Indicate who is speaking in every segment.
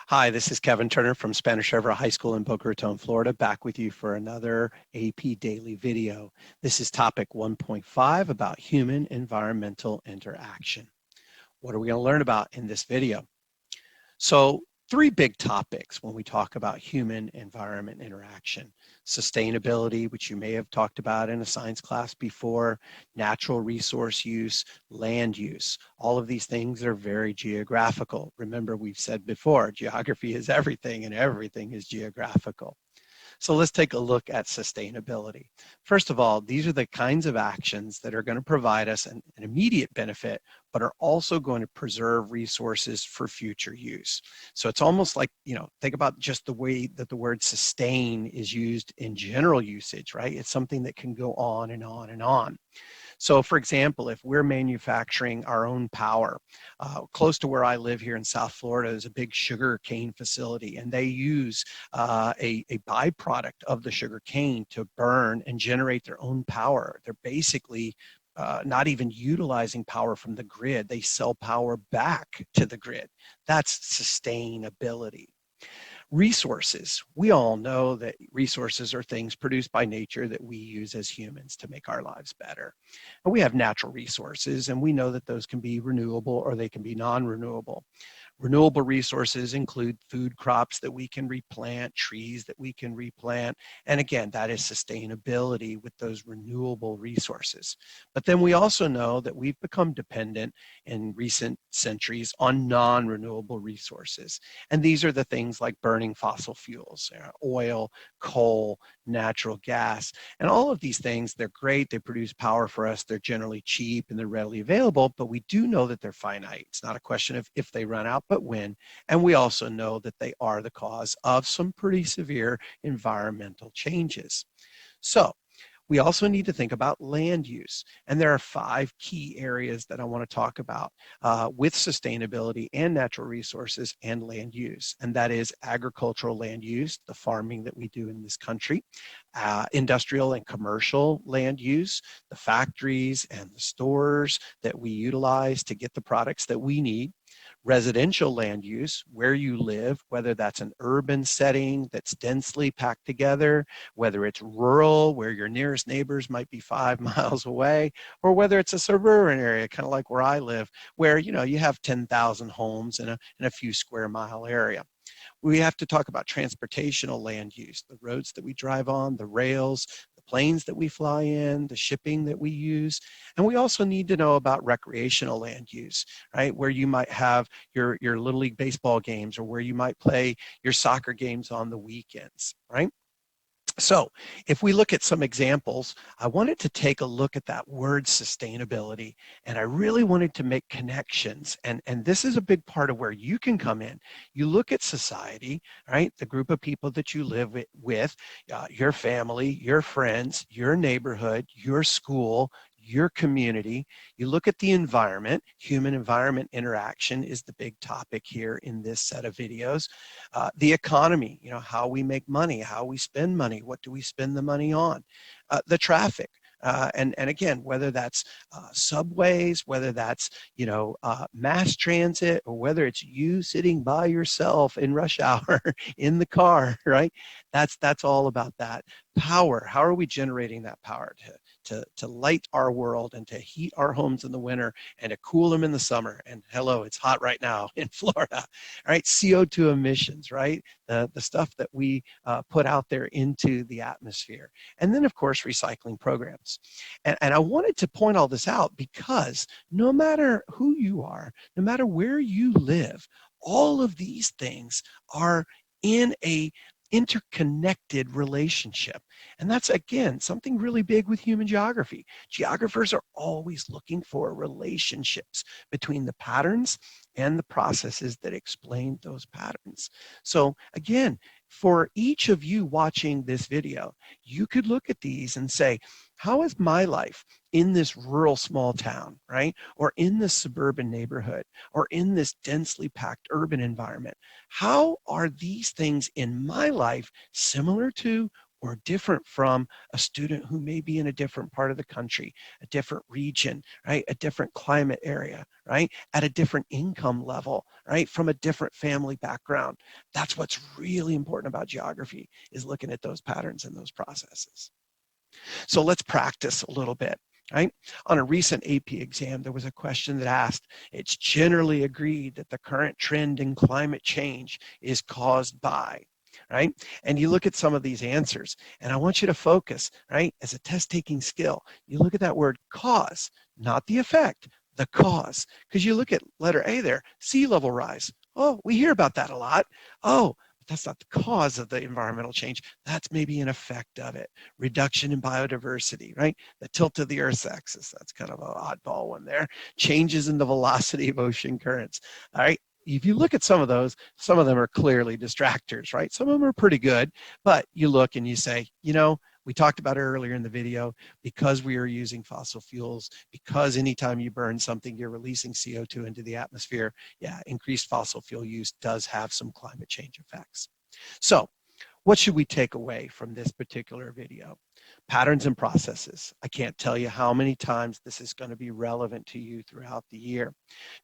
Speaker 1: Hi, this is Kevin Turner from Spanish River High School in Boca Raton, Florida, back with you for another AP Daily video. This is topic 1.5 about human environmental interaction. What are we going to learn about in this video? So, three big topics when we talk about human environment interaction: sustainability, which you may have talked about in a science class before, natural resource use, land use. All of these things are very geographical. Remember, we've said before, geography is everything and everything is geographical. So let's take a look at sustainability. First of all, these are the kinds of actions that are going to provide us an immediate benefit, but are also going to preserve resources for future use. So it's almost like, think about just the way that the word sustain is used in general usage, right? It's something that can go on and on and on. So for example, if we're manufacturing our own power, close to where I live here in South Florida is a big sugar cane facility, and they use a byproduct of the sugar cane to burn and generate their own power. They're basically not even utilizing power from the grid. They sell power back to the grid. That's sustainability. Resources. We all know that resources are things produced by nature that we use as humans to make our lives better. And we have natural resources, and we know that those can be renewable or they can be non-renewable. Renewable resources include food crops that we can replant, trees that we can replant. And again, that is sustainability with those renewable resources. But then we also know that we've become dependent in recent centuries on non-renewable resources. And these are the things like burning fossil fuels, oil, coal, natural gas. And all of these things, they're great. They produce power for us. They're generally cheap and they're readily available, but we do know that they're finite. It's not a question of if they run out, but when. And we also know that they are the cause of some pretty severe environmental changes. So we also need to think about land use. And there are 5 key areas that I want to talk about with sustainability and natural resources and land use. And that is agricultural land use, the farming that we do in this country, industrial and commercial land use, the factories and the stores that we utilize to get the products that we need, residential land use, where you live, whether that's an urban setting that's densely packed together, whether it's rural, where your nearest neighbors might be 5 miles away, or whether it's a suburban area, kind of like where I live, where you have 10,000 homes in a few square mile area. We have to talk about transportational land use, the roads that we drive on, the rails, the planes that we fly in, the shipping that we use. And we also need to know about recreational land use, right? Where you might have your Little League baseball games or where you might play your soccer games on the weekends, right? So if we look at some examples, I wanted to take a look at that word sustainability, and I really wanted to make connections. And this is a big part of where you can come in. You look at society, right? The group of people that you live with, your family, your friends, your neighborhood, your school, your community. You look at the environment. Human environment interaction is the big topic here in this set of videos. The economy, how we make money, how we spend money, what do we spend the money on? The traffic. And again, whether that's subways, whether that's mass transit, or whether it's you sitting by yourself in rush hour in the car, right? That's all about that power. How are we generating that power to light our world and to heat our homes in the winter and to cool them in the summer? And hello, it's hot right now in Florida, right? CO2 emissions, right? The stuff that we put out there into the atmosphere. And then, of course, recycling programs. And I wanted to point all this out because no matter who you are, no matter where you live, all of these things are in a interconnected relationship. And that's, again, something really big with human geography. Geographers are always looking for relationships between the patterns and the processes that explain those patterns. So again, for each of you watching this video, you could look at these and say, how is my life in this rural small town, right? Or in this suburban neighborhood, or in this densely packed urban environment? How are these things in my life similar to or different from a student who may be in a different part of the country, a different region, right? A different climate area, right? At a different income level, right? From a different family background. That's what's really important about geography, is looking at those patterns and those processes. So let's practice a little bit. Right? On a recent AP exam, there was a question that asked, it's generally agreed that the current trend in climate change is caused by, right? And you look at some of these answers, and I want you to focus, right? As a test taking skill, you look at that word cause, not the effect, the cause. Because you look at letter A there, sea level rise. Oh, we hear about that a lot. Oh, but that's not the cause of the environmental change. That's maybe an effect of it. Reduction in biodiversity, right? The tilt of the Earth's axis, that's kind of an oddball one there. Changes in the velocity of ocean currents, all right? If you look at some of those, some of them are clearly distractors, right? Some of them are pretty good, but you look and you say, you know, we talked about it earlier in the video, because we are using fossil fuels, because anytime you burn something, you're releasing CO2 into the atmosphere. Yeah, increased fossil fuel use does have some climate change effects. So what should we take away from this particular video? Patterns and processes. I can't tell you how many times this is going to be relevant to you throughout the year.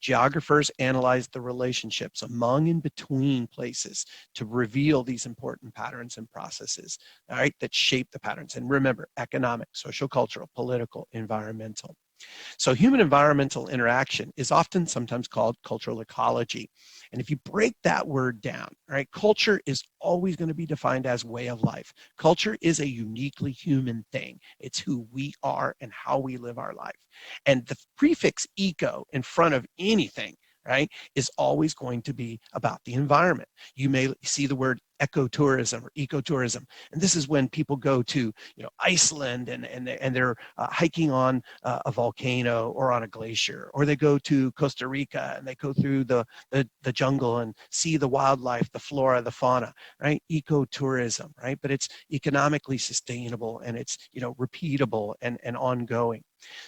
Speaker 1: Geographers analyze the relationships among and between places to reveal these important patterns and processes, all right, that shape the patterns. And remember, economic, social, cultural, political, environmental. So human environmental interaction is often sometimes called cultural ecology. And if you break that word down, right, culture is always going to be defined as way of life. Culture is a uniquely human thing. It's who we are and how we live our life. And the prefix eco in front of anything, right, is always going to be about the environment. You may see the word ecotourism or ecotourism, and this is when people go to, you know, Iceland and they're hiking on a volcano or on a glacier, or they go to Costa Rica and they go through the jungle and see the wildlife, the flora, the fauna, right? Ecotourism, right? But it's economically sustainable and it's, you know, repeatable and ongoing.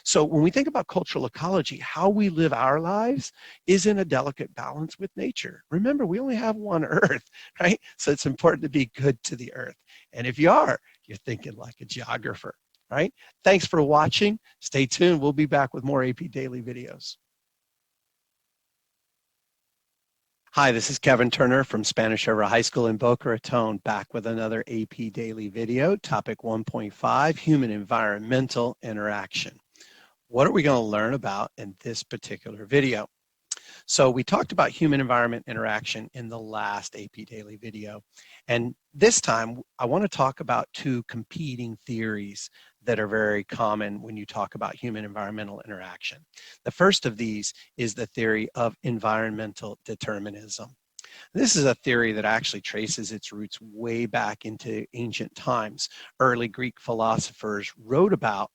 Speaker 1: So when we think about cultural ecology, how we live our lives is in a delicate balance with nature. Remember, we only have one Earth, right? So it's important to be good to the Earth. And if you are, you're thinking like a geographer, right? Thanks for watching. Stay tuned. We'll be back with more AP Daily videos. Hi, this is Kevin Turner from Spanish River High School in Boca Raton, back with another AP Daily video, topic 1.5, human environmental interaction. What are we going to learn about in this particular video? So we talked about human environment interaction in the last AP Daily video. And this time I want to talk about two competing theories that are very common when you talk about human environmental interaction. The first of these is the theory of environmental determinism. This is a theory that actually traces its roots way back into ancient times. Early Greek philosophers wrote about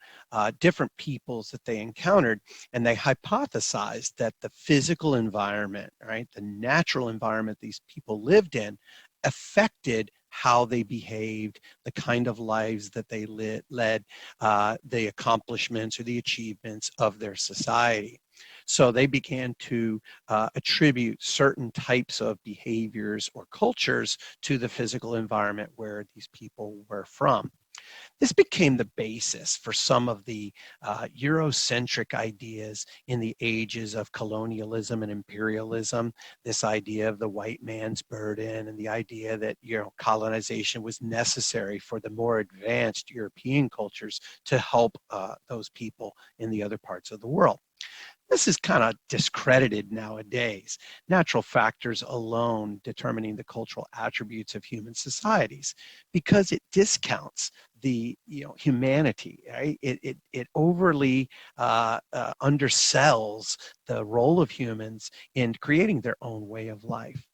Speaker 1: different peoples that they encountered, and they hypothesized that the physical environment, right, the natural environment these people lived in, affected how they behaved, the kind of lives that they led, the accomplishments or the achievements of their society. So they began to attribute certain types of behaviors or cultures to the physical environment where these people were from. This became the basis for some of the Eurocentric ideas in the ages of colonialism and imperialism, this idea of the white man's burden and the idea that, you know, colonization was necessary for the more advanced European cultures to help those people in the other parts of the world. This is kind of discredited nowadays. Natural factors alone determining the cultural attributes of human societies, because it discounts the, you know, humanity. Right? It overly undersells the role of humans in creating their own way of life.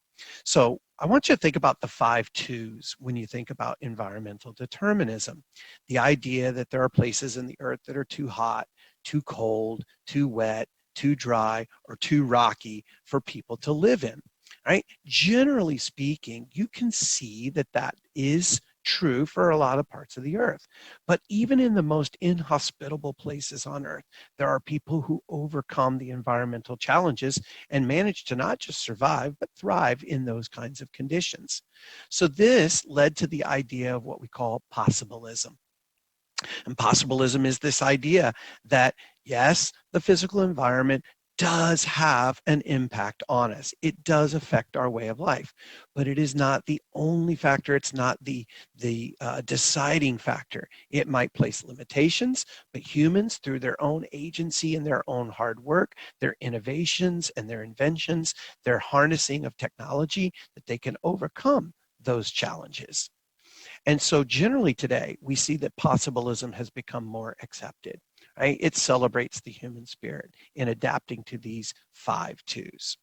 Speaker 1: So I want you to think about the 5 twos when you think about environmental determinism. The idea that there are places in the earth that are too hot, too cold, too wet, too dry, or too rocky for people to live in, right? Generally speaking, you can see that that is true for a lot of parts of the earth. But even in the most inhospitable places on earth, there are people who overcome the environmental challenges and manage to not just survive, but thrive in those kinds of conditions. So this led to the idea of what we call possibilism. And possibilism is this idea that, yes, the physical environment does have an impact on us. It does affect our way of life, but it is not the only factor. It's not the deciding factor. It might place limitations, but humans, through their own agency and their own hard work, their innovations and their inventions, their harnessing of technology, that they can overcome those challenges. And so generally today, we see that possibilism has become more accepted, right? It celebrates the human spirit in adapting to these 5 twos.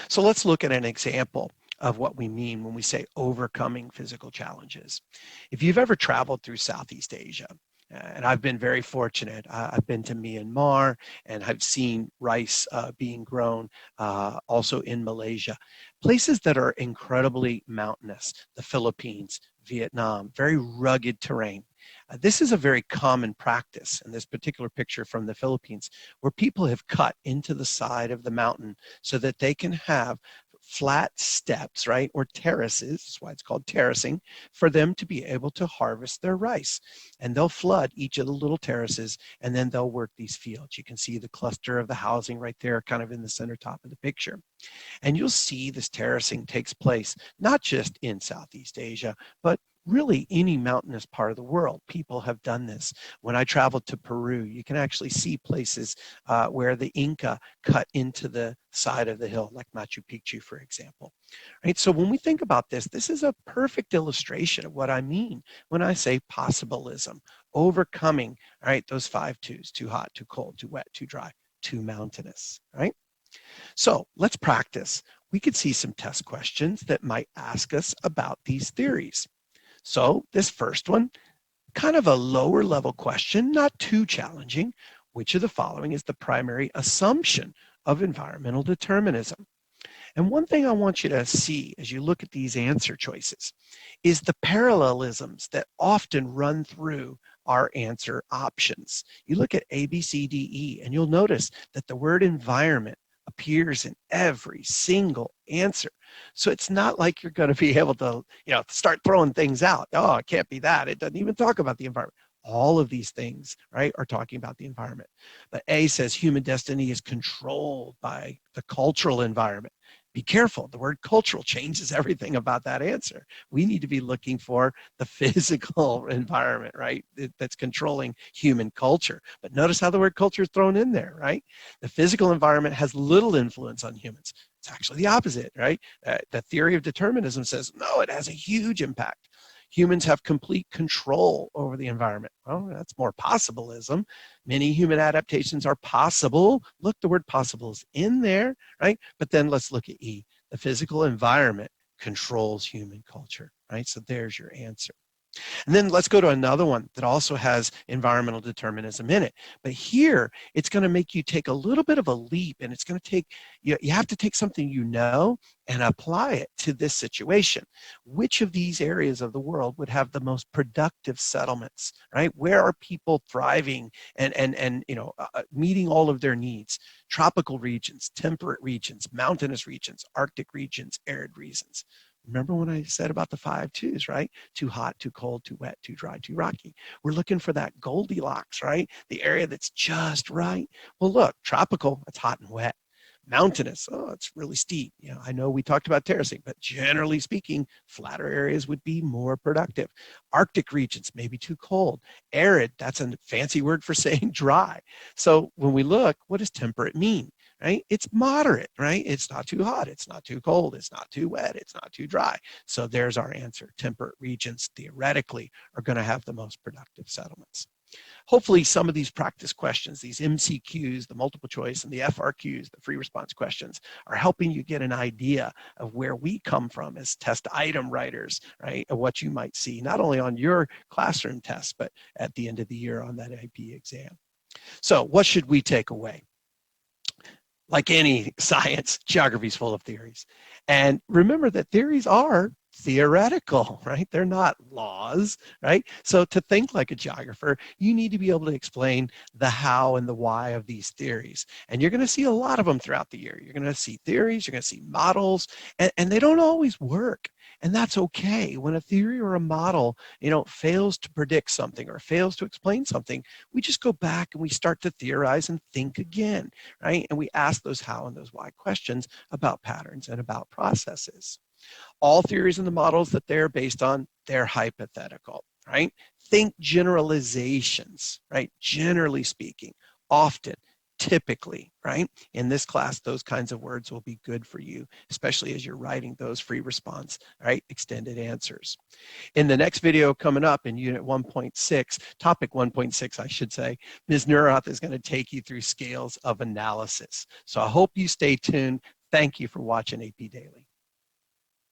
Speaker 1: So let's look at an example of what we mean when we say overcoming physical challenges. If you've ever traveled through Southeast Asia, and I've been very fortunate. I've been to Myanmar and I've seen rice being grown also in Malaysia. Places that are incredibly mountainous, the Philippines, Vietnam, very rugged terrain. This is a very common practice in this particular picture from the Philippines, where people have cut into the side of the mountain so that they can have flat steps, right, or terraces, that's why it's called terracing, for them to be able to harvest their rice. And they'll flood each of the little terraces, and then they'll work these fields. You can see the cluster of the housing right there, kind of in the center top of the picture. And you'll see this terracing takes place not just in Southeast Asia, but really any mountainous part of the world. People have done this. When I traveled to Peru, you can actually see places where the Inca cut into the side of the hill, like Machu Picchu, for example. Right? So when we think about this, this is a perfect illustration of what I mean when I say possibilism, overcoming, right, those 5 twos, too hot, too cold, too wet, too dry, too mountainous, right? So let's practice. We could see some test questions that might ask us about these theories. So this first one, kind of a lower level question, not too challenging. Which of the following is the primary assumption of environmental determinism? And one thing I want you to see as you look at these answer choices is the parallelisms that often run through our answer options. You look at A, B, C, D, E, and you'll notice that the word environment appears in every single answer. So it's not like you're going to be able to, start throwing things out. Oh, it can't be that. It doesn't even talk about the environment. All of these things, right, are talking about the environment. But A says human destiny is controlled by the cultural environment. Be careful. The word cultural changes everything about that answer. We need to be looking for the physical environment, right, that's controlling human culture. But notice how the word culture is thrown in there, right? The physical environment has little influence on humans. It's actually the opposite, right? The theory of determinism says, no, it has a huge impact. Humans have complete control over the environment. Well, that's more possibilism. Many human adaptations are possible. Look, the word possible is in there, right? But then let's look at E. The physical environment controls human culture, right? So there's your answer. And then let's go to another one that also has environmental determinism in it. But here, it's going to make you take a little bit of a leap, and it's going to take, you have to take something you know and apply it to this situation. Which of these areas of the world would have the most productive settlements, right? Where are people thriving and meeting all of their needs? Tropical regions, temperate regions, mountainous regions, Arctic regions, arid regions. Remember when I said about the 5 twos, right? Too hot, too cold, too wet, too dry, too rocky. We're looking for that Goldilocks, right? The area that's just right. Well, look, tropical, it's hot and wet. Mountainous, oh, it's really steep. I know we talked about terracing, but generally speaking, flatter areas would be more productive. Arctic regions, maybe too cold. Arid, that's a fancy word for saying dry. So when we look, what does temperate mean? Right? It's moderate, right? It's not too hot. It's not too cold. It's not too wet. It's not too dry. So there's our answer. Temperate regions theoretically are going to have the most productive settlements. Hopefully some of these practice questions, these MCQs, the multiple choice and the FRQs, the free response questions, are helping you get an idea of where we come from as test item writers, right? Of what you might see, not only on your classroom tests, but at the end of the year on that AP exam. So what should we take away? Like any science, geography is full of theories. And remember that theories are theoretical, right? They're not laws, right? So to think like a geographer, you need to be able to explain the how and the why of these theories. And you're going to see a lot of them throughout the year. You're going to see theories, you're going to see models, and they don't always work. And that's okay. When a theory or a model, fails to predict something or fails to explain something, we just go back and we start to theorize and think again, right? And we ask those how and those why questions about patterns and about processes. All theories and the models that they're based on, they're hypothetical, right? Think generalizations, right? Generally speaking, often, typically, right? In this class, those kinds of words will be good for you, especially as you're writing those free response, right? Extended answers. In the next video coming up in Unit 1.6, Topic 1.6, I should say, Ms. Neuroth is going to take you through scales of analysis. So I hope you stay tuned. Thank you for watching AP Daily.